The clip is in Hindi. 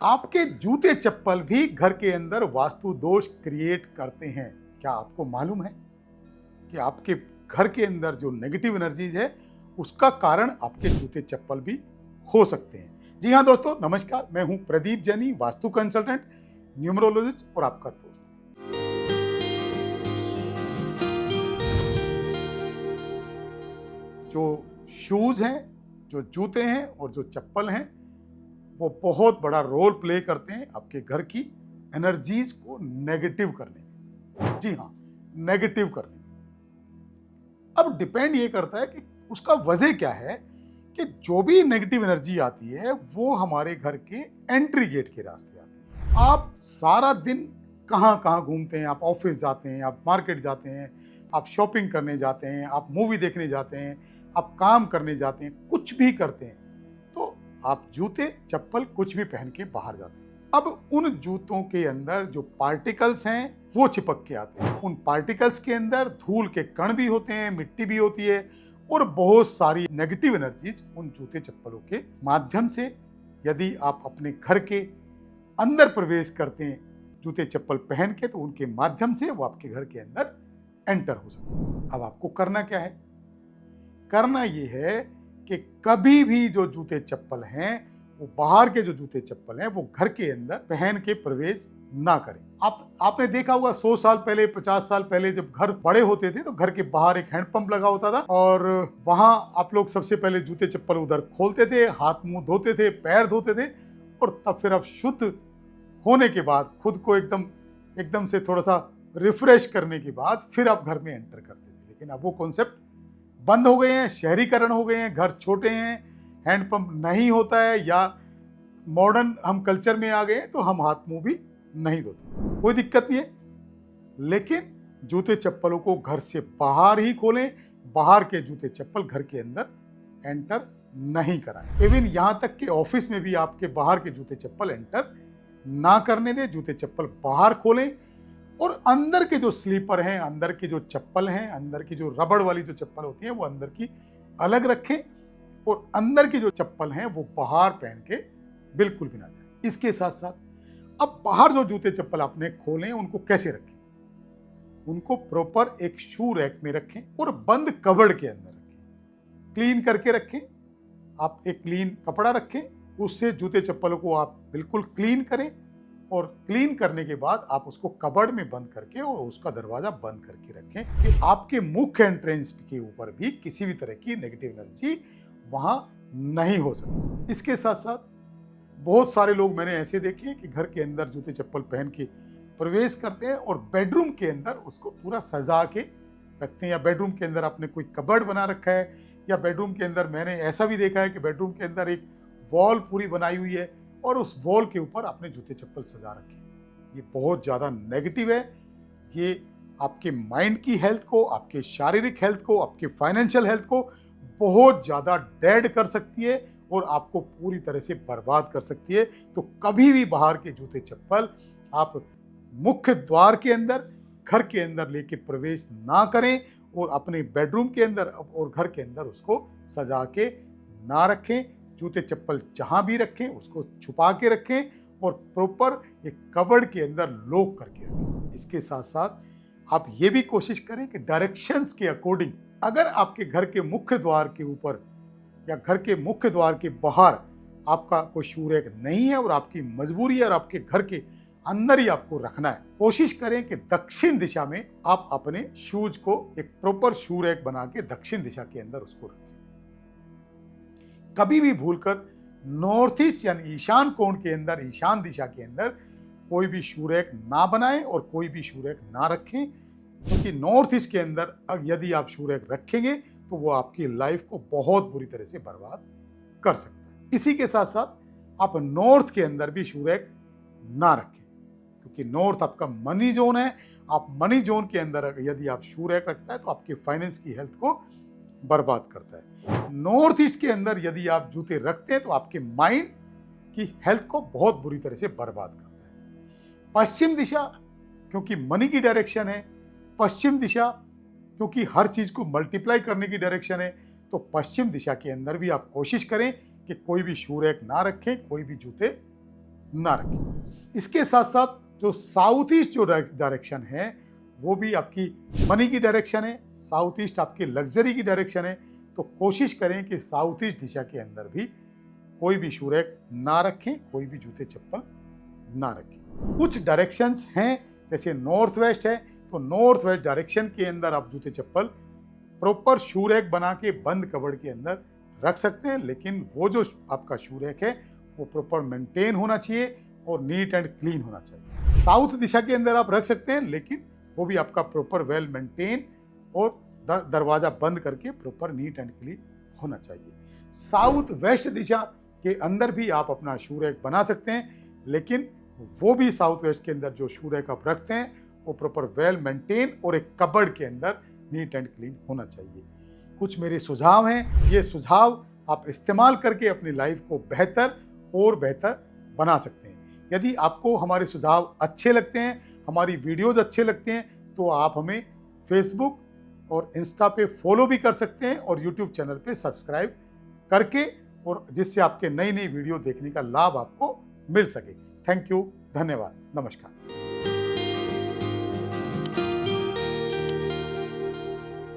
आपके जूते चप्पल भी घर के अंदर वास्तु दोष क्रिएट करते हैं। क्या आपको मालूम है कि आपके घर के अंदर जो नेगेटिव एनर्जीज है उसका कारण आपके जूते चप्पल भी हो सकते हैं। जी हाँ दोस्तों, नमस्कार। मैं हूं प्रदीप जैनी, वास्तु कंसल्टेंट, न्यूमरोलॉजिस्ट और आपका दोस्त। जो शूज हैं, जो जूते हैं और जो चप्पल हैं, वो बहुत बड़ा रोल प्ले करते हैं आपके घर की एनर्जीज को नेगेटिव करने में। जी हाँ, नेगेटिव करने में। अब डिपेंड ये करता है कि उसका वजह क्या है कि जो भी नेगेटिव एनर्जी आती है वो हमारे घर के एंट्री गेट के रास्ते आती है। आप सारा दिन कहाँ कहाँ घूमते हैं, आप ऑफिस जाते हैं, आप मार्केट जाते हैं, आप शॉपिंग करने जाते हैं, आप मूवी देखने जाते हैं, आप काम करने जाते हैं, कुछ भी करते हैं, तो आप जूते चप्पल कुछ भी पहन के बाहर जाते हैं। अब उन जूतों के अंदर जो पार्टिकल्स हैं वो चिपक के आते हैं। उन पार्टिकल्स के अंदर धूल के कण भी होते हैं, मिट्टी भी होती है और बहुत सारी नेगेटिव एनर्जीज उन जूते चप्पलों के माध्यम से, यदि आप अपने घर के अंदर प्रवेश करते हैं जूते चप्पल पहन के, तो उनके माध्यम से वो आपके घर के अंदर एंटर हो सकते हैं। अब आपको करना क्या है? करना ये है कि कभी भी जो जूते चप्पल हैं, वो बाहर के जो जूते चप्पल हैं, वो घर के अंदर पहन के प्रवेश ना करें। आपने देखा होगा 100 साल पहले, 50 साल पहले जब घर बड़े होते थे तो घर के बाहर एक हैंडपंप लगा होता था और वहां आप लोग सबसे पहले जूते चप्पल उधर खोलते थे, हाथ मुंह धोते थे, पैर धोते थे और तब फिर आप शुद्ध होने के बाद, खुद को एकदम से थोड़ा सा रिफ्रेश करने के बाद फिर आप घर में एंटर करते थे। लेकिन अब वो कॉन्सेप्ट बंद हो गए हैं, शहरीकरण हो गए हैं, घर छोटे हैं, हैंडपंप नहीं होता है, या मॉडर्न हम कल्चर में आ गए तो हम हाथ मुंह भी नहीं धोते। कोई दिक्कत नहीं है, लेकिन जूते चप्पलों को घर से बाहर ही खोलें। बाहर के जूते चप्पल घर के अंदर एंटर नहीं कराएं। इवन यहां तक कि ऑफिस में भी आपके बाहर के जूते चप्पल एंटर ना करने दें। जूते चप्पल बाहर खोलें और अंदर के जो स्लीपर हैं, अंदर की जो चप्पल हैं, अंदर की जो रबड़ वाली जो चप्पल होती है वो अंदर की अलग रखें और अंदर की जो चप्पल हैं वो बाहर पहन के बिल्कुल भी ना जाए। इसके साथ साथ अब बाहर जो जूते चप्पल आपने खोले उनको कैसे रखें? उनको प्रॉपर एक शू रैक में रखें और बंद कबर्ड के अंदर रखें। क्लीन करके रखें। आप एक क्लीन कपड़ा रखें, उससे जूते चप्पलों को आप बिल्कुल क्लीन करें और क्लीन करने के बाद आप उसको कबर्ड में बंद करके और उसका दरवाजा बंद करके रखें कि आपके मुख्य एंट्रेंस के ऊपर भी किसी भी तरह की नेगेटिव एनर्जी वहां नहीं हो सके। इसके साथ साथ बहुत सारे लोग मैंने ऐसे देखे हैं कि घर के अंदर जूते चप्पल पहन के प्रवेश करते हैं और बेडरूम के अंदर उसको पूरा सजा के रखते हैं, या बेडरूम के अंदर आपने कोई कबर्ड बना रखा है, या बेडरूम के अंदर मैंने ऐसा भी देखा है कि बेडरूम के अंदर एक वॉल पूरी बनाई हुई है और उस वॉल के ऊपर आपने जूते चप्पल सजा रखे। ये बहुत ज़्यादा नेगेटिव है। ये आपके माइंड की हेल्थ को, आपके शारीरिक हेल्थ को, आपके फाइनेंशियल हेल्थ को बहुत ज़्यादा डेड कर सकती है और आपको पूरी तरह से बर्बाद कर सकती है। तो कभी भी बाहर के जूते चप्पल आप मुख्य द्वार के अंदर, घर के अंदर लेके प्रवेश ना करें और अपने बेडरूम के अंदर और घर के अंदर उसको सजा के ना रखें। जूते चप्पल जहां भी रखें उसको छुपा के रखें और प्रॉपर एक कबर्ड के अंदर लॉक करके रखें। इसके साथ साथ आप ये भी कोशिश करें कि डायरेक्शंस के अकॉर्डिंग, अगर आपके घर के मुख्य द्वार के ऊपर या घर के मुख्य द्वार के बाहर आपका कोई शू रैक नहीं है और आपकी मजबूरी है और आपके घर के अंदर ही आपको रखना है, कोशिश करें कि दक्षिण दिशा में आप अपने शूज को एक प्रॉपर शू रैक बना के दक्षिण दिशा के अंदर उसको रखें। कभी भी भूलकर नॉर्थ ईस्ट यानी ईशान कोण के अंदर, ईशान दिशा के अंदर कोई भी शू रैक ना बनाएं और कोई भी शू रैक ना रखें, क्योंकि नॉर्थ ईस्ट के अंदर यदि आप शू रैक रखेंगे तो वो आपकी लाइफ को बहुत बुरी तरह से बर्बाद कर सकता है। इसी के साथ साथ आप नॉर्थ के अंदर भी शू रैक ना रखें, क्योंकि नॉर्थ आपका मनी जोन है। आप मनी जोन के अंदर यदि आप शू रैक रखता है तो आपके फाइनेंस की हेल्थ को बर्बाद करता है। नॉर्थ ईस्ट के अंदर यदि आप जूते रखते हैं तो आपके माइंड की हेल्थ को बहुत बुरी तरह से बर्बाद करता है। पश्चिम दिशा क्योंकि मनी की डायरेक्शन है, पश्चिम दिशा क्योंकि हर चीज को मल्टीप्लाई करने की डायरेक्शन है, तो पश्चिम दिशा के अंदर भी आप कोशिश करें कि कोई भी शू रैक ना रखें, कोई भी जूते ना रखें। इसके साथ साथ जो साउथ ईस्ट जो डायरेक्शन है वो भी आपकी मनी की डायरेक्शन है, साउथ ईस्ट आपकी लग्जरी की डायरेक्शन है। तो कोशिश करें कि साउथ ईस्ट दिशा के अंदर भी कोई भी शू रैक ना रखें, कोई भी जूते चप्पल ना रखें। कुछ डायरेक्शंस हैं जैसे नॉर्थ वेस्ट है, तो नॉर्थ वेस्ट डायरेक्शन के अंदर आप जूते चप्पल प्रॉपर शू रैक बना के बंद कबर्ड के अंदर रख सकते हैं, लेकिन वो जो आपका शू रैक है वो प्रॉपर मेंटेन होना चाहिए और नीट एंड क्लीन होना चाहिए। साउथ दिशा के अंदर आप रख सकते हैं, लेकिन वो भी आपका प्रॉपर वेल मेंटेन और दरवाजा बंद करके प्रॉपर नीट एंड क्लीन होना चाहिए। साउथ वेस्ट दिशा के अंदर भी आप अपना शू रैक बना सकते हैं, लेकिन वो भी साउथ वेस्ट के अंदर जो शू रैक आप रखते हैं वो प्रॉपर वेल मेंटेन और एक कबर्ड के अंदर नीट एंड क्लीन होना चाहिए। कुछ मेरे सुझाव हैं, ये सुझाव आप इस्तेमाल करके अपनी लाइफ को बेहतर और बेहतर बना सकते हैं। यदि आपको हमारे सुझाव अच्छे लगते हैं, हमारी वीडियोज अच्छे लगते हैं, तो आप हमें फेसबुक और इंस्टा पे फॉलो भी कर सकते हैं और यूट्यूब चैनल पे सब्सक्राइब करके, और जिससे आपके नई नई वीडियो देखने का लाभ आपको मिल सके। थैंक यू, धन्यवाद, नमस्कार।